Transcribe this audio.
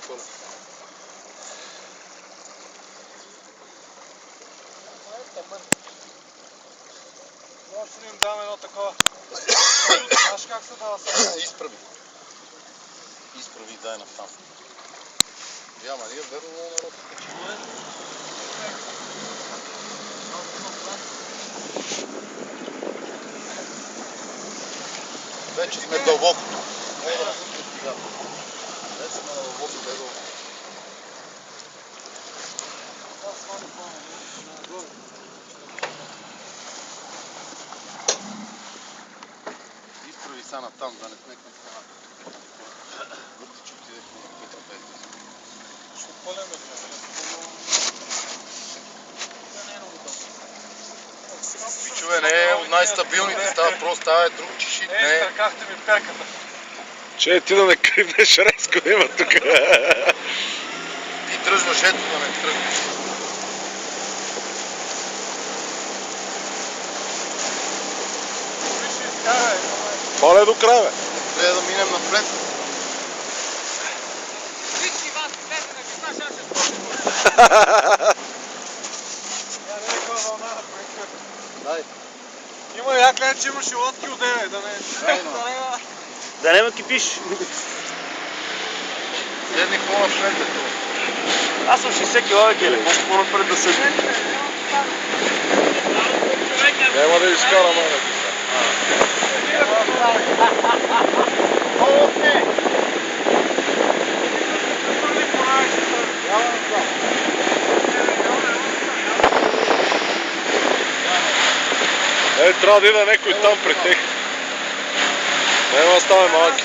Коля. Може да им дам едно такова. Знаеш как се дава сега? Изправи. Изправи, дай натам. Няма, ние верно много народ. Вече сме дълбоко. Вече сме на дълбоко бегово. Изправи са натам, да не сме към стената. Въпреки че отидехме на Петър Петър. Ще пълеме това. Пичове, не е от най-стабилните, става просто, това е друг чешит, не е. Изтъркахте ми перката. Че ти да не кривнеш резко има тук. Ти тръжваш, ето да не тръгнеш. Поле до края, бе. Трябва да минем напред. Дай. Има як лен, че имаше лодки от 9, да не... Да не ме кипиш. Седни по-напред. Аз съм 60 кг, келе. Колко по-напред да седи? Няма да изкарам, ана. Трябва да иде някой там при тех. Няма да ставаме малки.